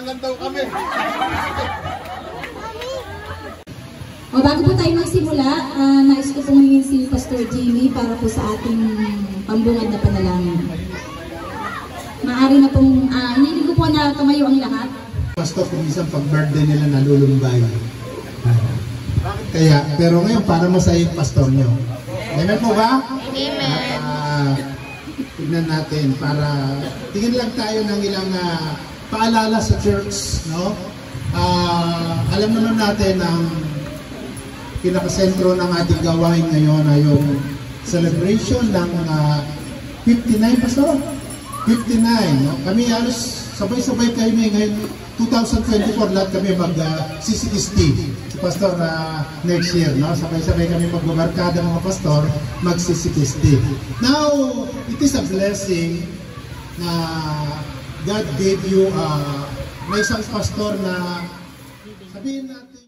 lang daw kami. O bago po tayo magsimula, nais ko pong hingin si Pastor Jimmy para po sa ating pambungad na panalangin. Maaari na pong, hindi ko po na tumayo ang lahat. Pastor, kung isang pag-birthday nila nalulumbay. Kaya, pero ngayon, para masaya yung pastor nyo. Amen po ba? Amen. Tignan natin para tingin lang tayo ng ilang paalala sa church, no? Alam naman natin ang pinakasentro ng ating gawain ngayon ay yung celebration ng 59, Pastor? 59, no? Kami halos sabay-sabay kayo ngayon 2024 lahat kami mag-CCST. Si Pastor next year, no? Sabay-sabay kami magbabarkada mga pastor, mag-CCST. Now, it is a blessing na God gave you na isang pastor na sabihin natin.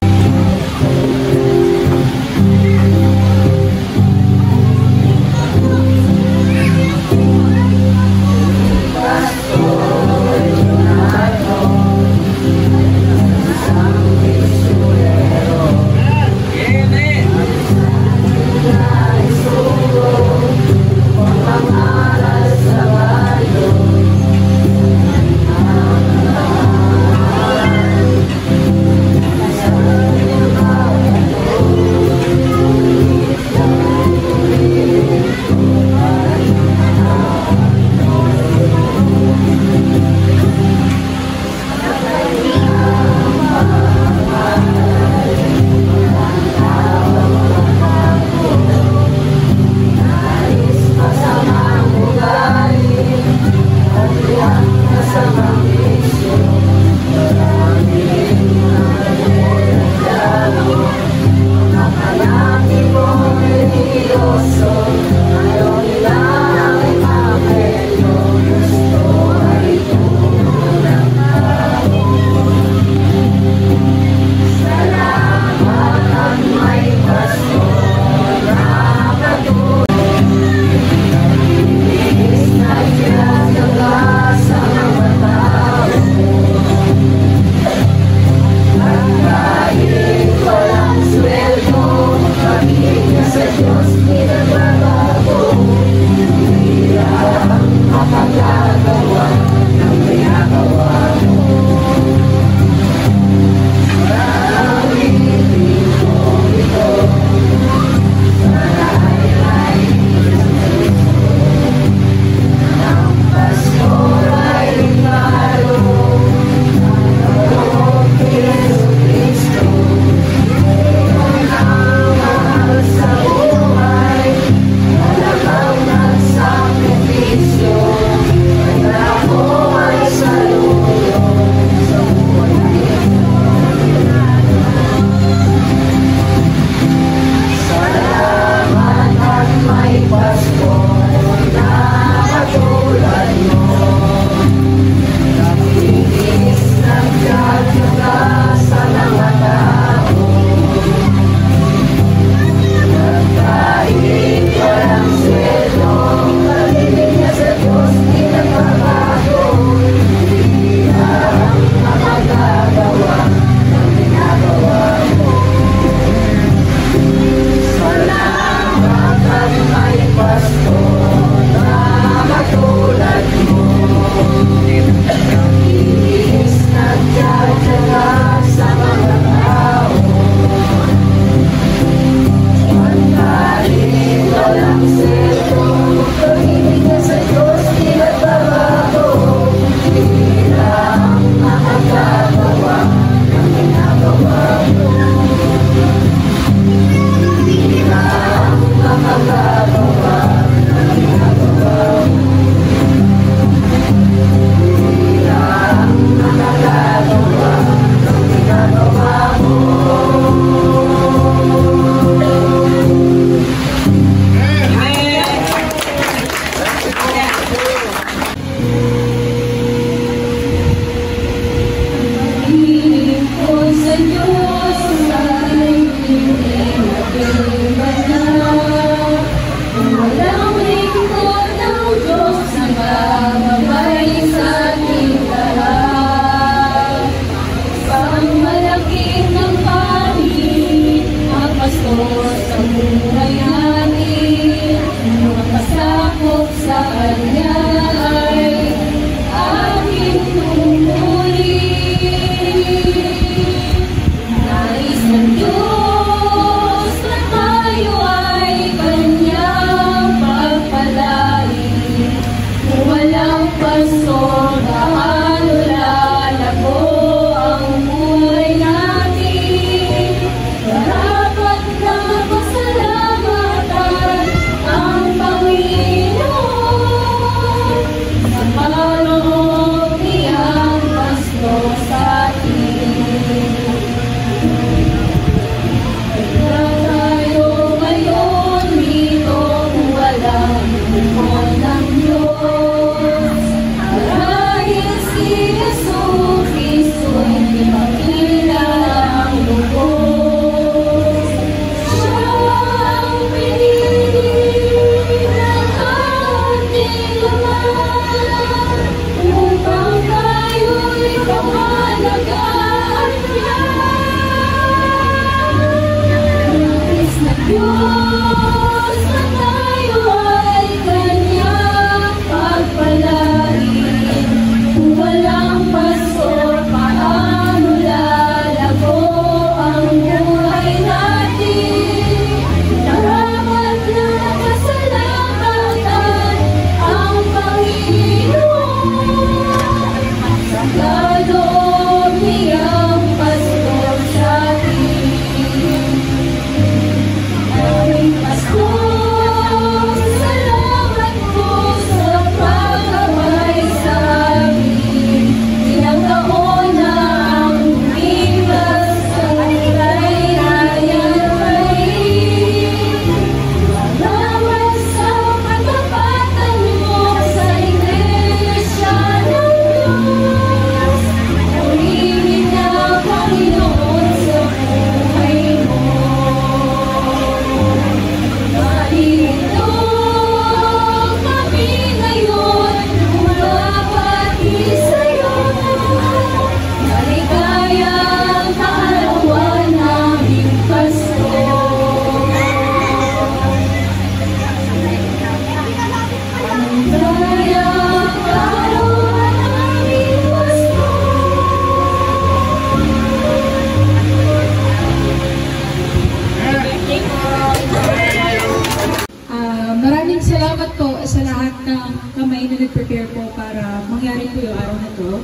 nag-prepare po para mangyari po yung araw na to.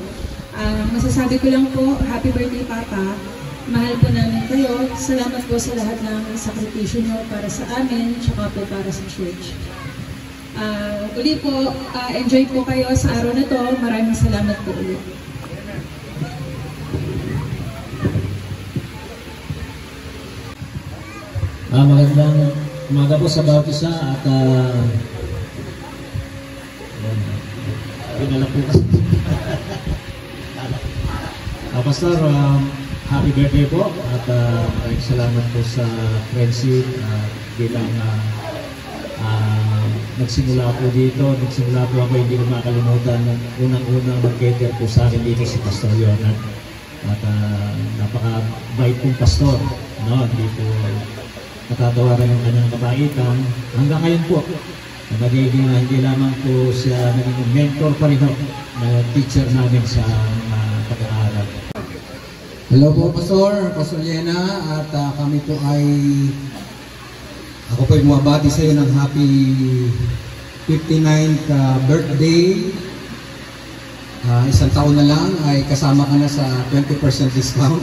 Masasabi ko lang po, happy birthday Papa. Mahal po namin kayo. Salamat po sa lahat ng sakripisyo nyo para sa amin, tsaka po para sa church. Uli po, enjoy po kayo sa araw na to. Maraming salamat po ulit. Magandang umaga po sa bawat isa at pinala po kasi. Pastor, happy birthday po at maraming salamat po sa friendship bilang nagsimula po dito, ako, hindi ko makalimutan unang-unang mag-cater po sa akin dito si Pastor Leonard at napaka-bait pong pastor, no? Hindi po natatawagan ng kanyang kabaitan hanggang ngayon po nagiging hindi lamang po siya naging mentor pa rin na teacher namin sa pag-aaral. Hello po Pastor Lena at kami po ako po ay bumabati sa iyo ng happy 59th birthday. Isang taon na lang ay kasama ka na sa 20% discount.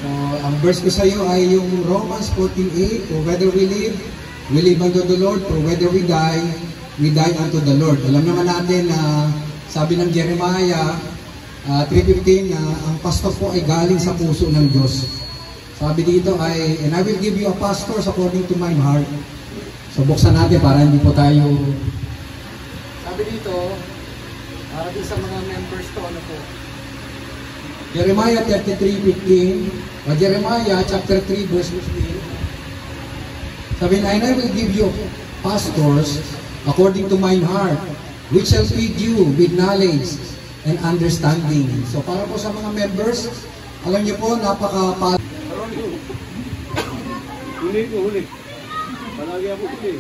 So, ang verse ko sa iyo ay yung Romans 14:8, for whether we live unto the Lord, for whether we die unto the Lord. Alam naman natin na sabi ng Jeremiah 3:15 na ang pastor po ay galing sa puso ng Diyos. Sabi dito ay, and I will give you a pastors according to mine heart. So buksan natin para hindi po tayo. Sabi dito, para din sa mga members to, ano po? Jeremiah 33:15, Jeremiah chapter 3 verse 15. Sabi na, and I will give you pastors according to mine heart, which shall feed you with knowledge and understanding. So para po sa mga members, alam niyo po, Huli. Palagi ako huli.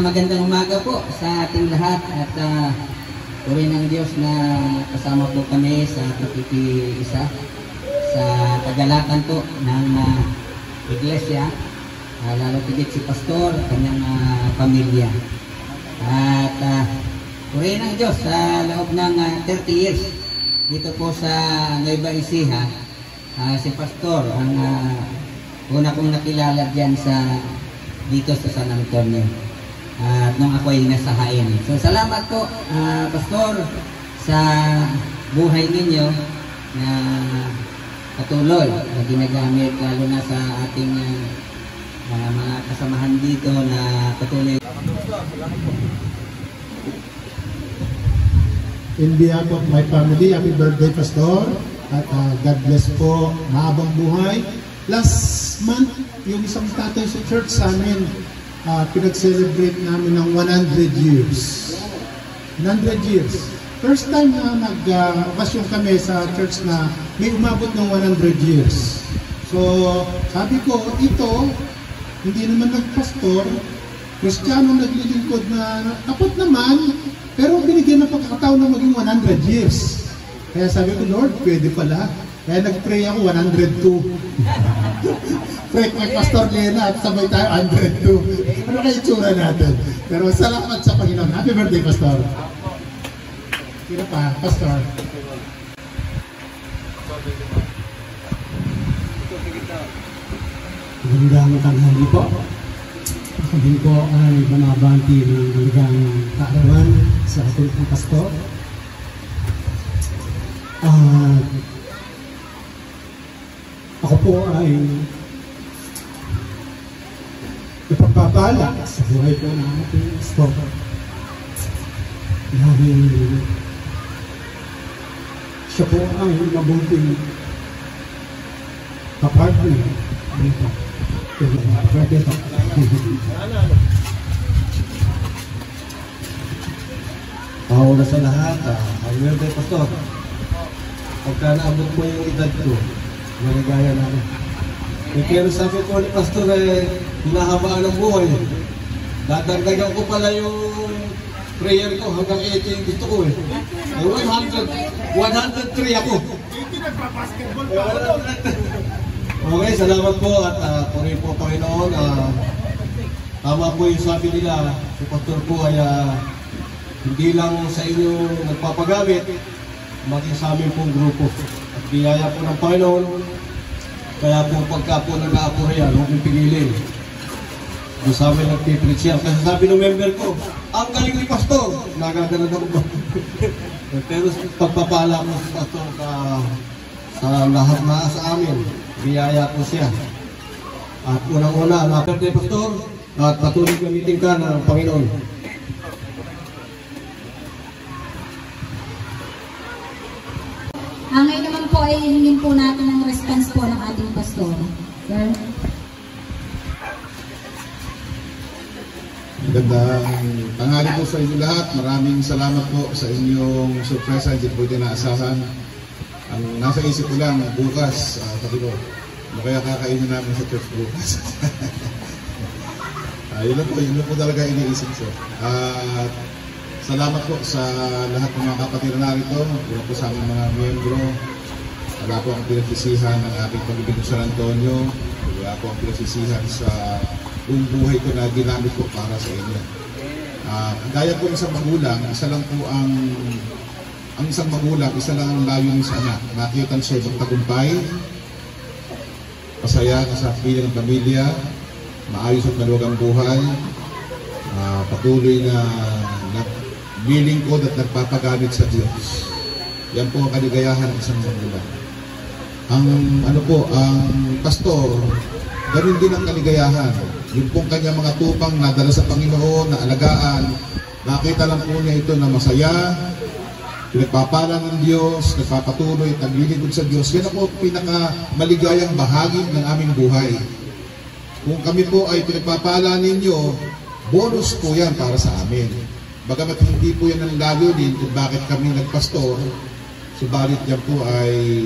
Magandang umaga po sa ating lahat at puri ng Diyos na kasama po kami sa pagkikisa sa kagalakan po ng iglesia, lalo tigit si Pastor, kanyang pamilya. At puri ng Diyos sa loob ng 30 years dito po sa Nueva Ecija, si Pastor ang una kong nakilala dyan dito sa San Antonio nung ako ay nasa Hain. So salamat po Pastor sa buhay ninyo na patuloy na ginagamit lalo na sa ating mga kasamahan dito na patuloy. In behalf of my family, happy birthday, Pastor. At God bless po, mahabang buhay. Last month, yung isang tatay sa church sa amin, pinag-celebrate namin ng 100 years. 100 years. First time na nag-okasyon kami sa church na may umabot ng 100 years. So, sabi ko, ito, hindi naman nagpastor, Kristiyano naglilingkod na tapat naman, pero binigyan ng pagkakataon na maging 100 years. Kaya sabi ko, Lord, pwede pala. Kaya nag-pray ako 102. Pray kay Pastor Lena at sabay tayo 102. Ano kayo itsura natin? Pero salamat sa Panginoon. Happy birthday, Pastor. Sino pa, Pastor? Magandang tanghali po. Sabihin ko ay bumabati ng hanggang kaarawan sa ating pastor. Ako po ay ipagpapala sa buhay po ng ating pastor. Dahil siya po ay mabuting kapartner dito. Una sa lahat, ang birthday, Pastor. Pagka naabot mo yung edad ko, maligaya namin. Pero sabi ko ni Pastor, hinahabaan ng buhay. Dadagdagan ko pala yung prayer ko hanggang 80 gusto ko eh. 103 ako. Okay, salamat po at puri po Panginoon. Tama po yung sabi nila, si Pastor po ay hindi lang sa inyo nagpapagamit, maging sa amin pong grupo. At biyaya po ng Panginoon, kaya po pagka po nag-aapura yan, huwag yung pigilin. Doon sa amin nagpipreach yan. Kasi sabi ng member ko, ang galing ni Pastor, nagaganan ako ba? Pero pagpapala ko si Pastor sa lahat na sa amin, biyaya po siya. At unang-una, naperte Pastor, at patuloy gamitin ka ng Panginoon. Ngayon naman po ay hingin po natin ang response po ng ating pastor. Sir? Magandang tanghali po sa inyo lahat. Maraming salamat po sa inyong surpresa. Hindi po inaasahan. Ang nasa isip ko lang, bukas, sabi ko, ano kaya kakainin namin sa church bukas? Yun po talaga iniisip ko. Salamat po sa lahat ng mga kapatid na narito. Wala po sa aming mga miyembro. Wala po ang pinagsisihan ng ating pag-ibig sa San Antonio. Wala po ang pinagsisihan sa buong buhay ko na ginamit ko para sa inyo. Gaya po isang magulang, isa lang po ang isang magulang, isa lang ang layunin sa anak. Nakita siya ibang tagumpay, masaya sa piling ng pamilya, maayos at malugang buhay, patuloy na naglilingkod at nagpapagamit sa Diyos. Yan po ang kaligayahan ng isang magulang. Ang pastor, ganoon din ang kaligayahan. Yung pong kanyang mga tupang nadala sa Panginoon, na alagaan, nakita lang po niya ito na masaya, pinagpapala ng Diyos, nagpapatuloy, naglilingkod sa Diyos. Yan po pinakamaligayang bahagi ng aming buhay. Kung kami po ay pinagpapala ninyo, bonus po yan para sa amin. Bagamat hindi po yan ang layunin kung bakit kami nagpastor, subalit yan po ay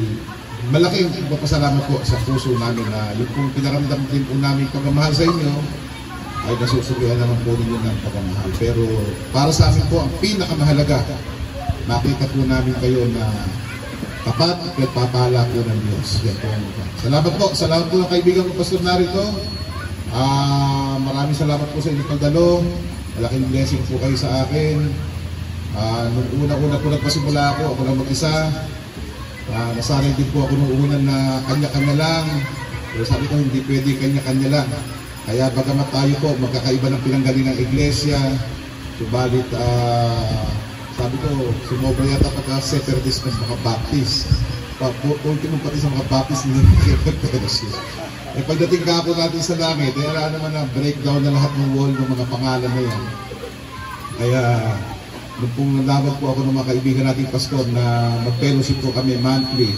malaking pagpapasalamat po sa puso namin na yung pong pinaramdam din po namin pagmamahal sa inyo ay nasusulihan naman po ninyo ng pagmamahal. Pero para sa amin po, ang pinakamahalaga, makita po namin kayo na tapat at nagpapala po ng Diyos. Yan po. Salamat po ng kaibigan ko, Pastor narito. Maraming salamat po sa inyong pagdalo. Malaking blessing po kayo sa akin. Nung una-una po nagpasimula ako lang mag-isa. Nasanay din po ako nung una na kanya-kanya lang. Pero sabi ko hindi pwede kanya-kanya lang. Kaya bagamat tayo po magkakaiba ng pinanggaling ng iglesia, subalit sabi ko sumobra yata pagka-Separatist ng mga Baptist. Ultimo pati sa mga Baptist nila. Eh pagdating kahapon natin sa langit, eh alam naman na breakdown na lahat ng wall ng mga pangalan na yan. Kaya, nung pong nalaman po ako ng mga kaibigan nating pastor na mag-fellowship po kami monthly,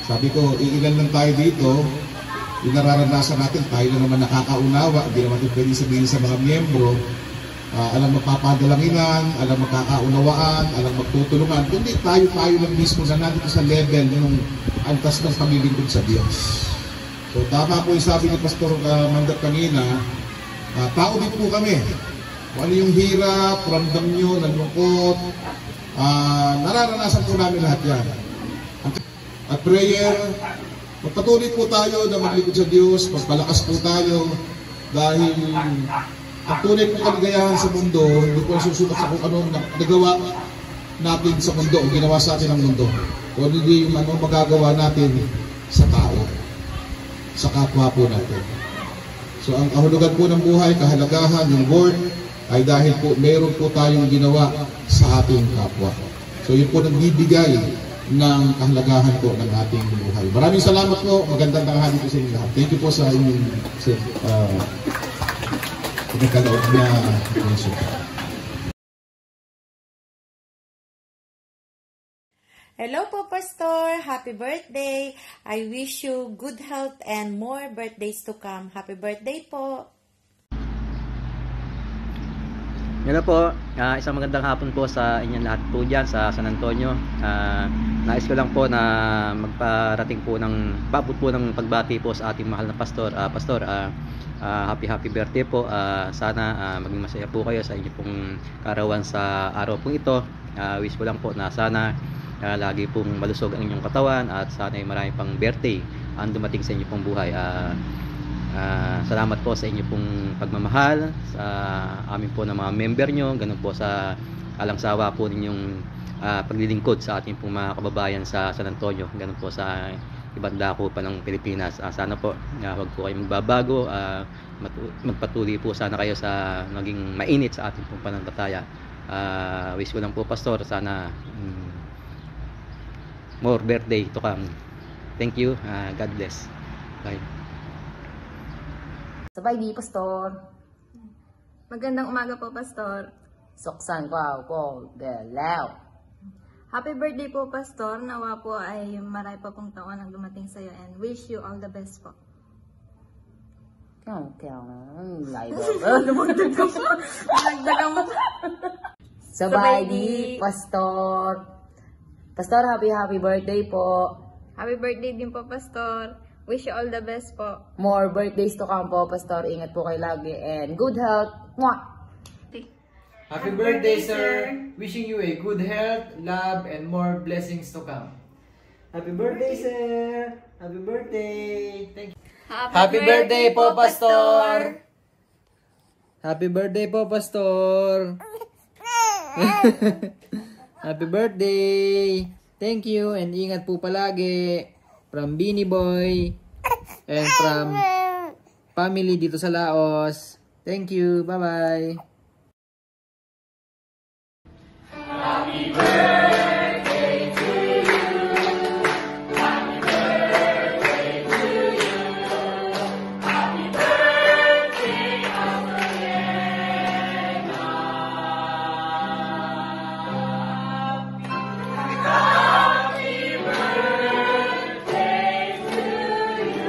sabi ko, iilan lang tayo dito, yung nararanasan natin, tayo na naman nakakaunawa, hindi naman ito pwede sabihin sa mga miyembro, alam magpapadalanginan, alam magkakaunawaan, alam magtutulungan, kundi tayo lang mismo na nandito sa level ng antas ng paglilingkod sa Diyos. So tama po yung sabi ni Pastor Mandat kanina, tao din po kami. Kung ano yung hirap, ramdam nyo, nalungkot, nararanasan po namin lahat yan. At prayer, magpatuloy po tayo na maglingkod sa Diyos, magpalakas po tayo, dahil ang tunay po kaligayahan sa mundo, hindi po susunod sa kung ano nagawa natin sa mundo, o ginawa sa atin ng mundo. Kung hindi yung ano magagawa natin sa tao, sa kapwa po natin. So ang kahulugan po ng buhay, kahalagahan, yung work, ay dahil po meron po tayong ginawa sa ating kapwa. So yun po nagbibigay ng kahalagahan po ng ating buhay. Maraming salamat po. Magandang tanghali po sa inyo lahat. Thank you po sa inyong pinagkalaot na question. Hello po, Pastor. Happy birthday. I wish you good health and more birthdays to come. Happy birthday po. Hello po. Isang magandang hapon po sa inyong lahat po dyan sa San Antonio. Nais ko lang po na magparating po ng babot po ng pagbati po sa ating mahal na Pastor. Pastor, happy birthday po. Sana maging masaya po kayo sa inyong pong karawan sa araw pong ito. Wish ko lang po na sana lagi pong malusog ang inyong katawan at sana ay marami pang birthday ang dumating sa inyong pong buhay. Salamat po sa inyong pong pagmamahal sa amin po ng mga member nyo, ganun po sa alangsawa po ninyong paglilingkod sa ating pong mga kababayan sa San Antonio, ganun po sa ibang dako pa ng Pilipinas. Sana po huwag po kayo magbabago, magpatuloy po sana kayo sa naging mainit sa ating pong pananampalataya. Wish ko lang po, Pastor, sana more birthday to come. Thank you. God bless. Bye. Sabay di, Pastor. Magandang umaga po, Pastor. Suksan ko, galaw. Happy birthday po, Pastor. Nawa po ay marami pa pong taon ang dumating sa iyo and wish you all the best po. Sabay di, Pastor. Pastor, happy birthday po. Happy birthday din po, Pastor. Wish you all the best po. More birthdays to come po, Pastor. Ingat po kayo lagi and good health. Mwah! Happy birthday, sir. Wishing you a good health, love, and more blessings to come. Happy birthday, sir. Happy birthday. Thank you. Happy birthday po, Pastor. Happy birthday po, Pastor. Happy birthday. Thank you and ingat po palagi. From Beanie Boy and from family dito sa Laos. Thank you. Bye-bye. Happy birthday to you. Happy birthday to you. Happy birthday again. Happy birthday to you.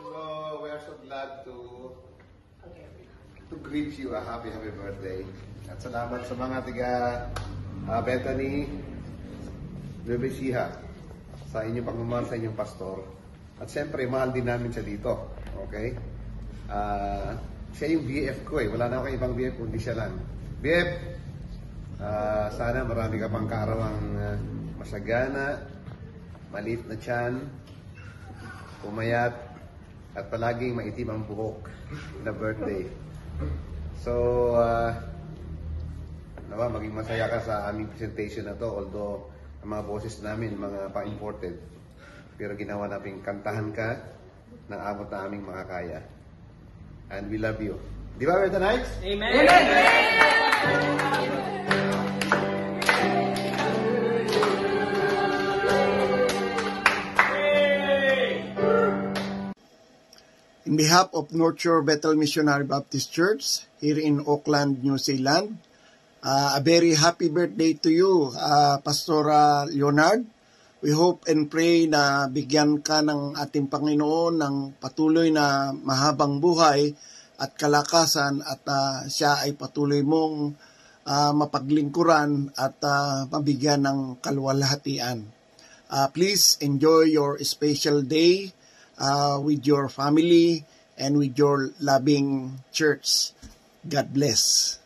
So we are so glad to greet you a happy birthday. At salamat sa mga tiga Bethany, Bebesiha, sa inyong pagmamahal sa inyong pastor. At siyempre, mahal din namin siya dito. Okay? Siya yung BF ko eh. Wala na ako ibang BF kundi siya lang. BF, sana marami ka pang kaarawang masagana, maliit na tiyan, pumayat, at palaging maitim ang buhok na birthday. So, nawa, maging masaya ka sa aming presentation na to, although ang mga boses namin, mga pa-imported. Pero ginawa namin kantahan ka ng abot na aming makakaya. And we love you. Di ba, Berta Knights? Amen! Amen! In behalf of North Shore Bethel Missionary Baptist Church here in Auckland, New Zealand, a very happy birthday to you, Pastor Leonard. We hope and pray na bigyan ka ng ating Panginoon ng patuloy na mahabang buhay at kalakasan at siya ay patuloy mong mapaglingkuran at mabigyan ng kaluwalhatian. Please enjoy your special day with your family and with your loving church. God bless.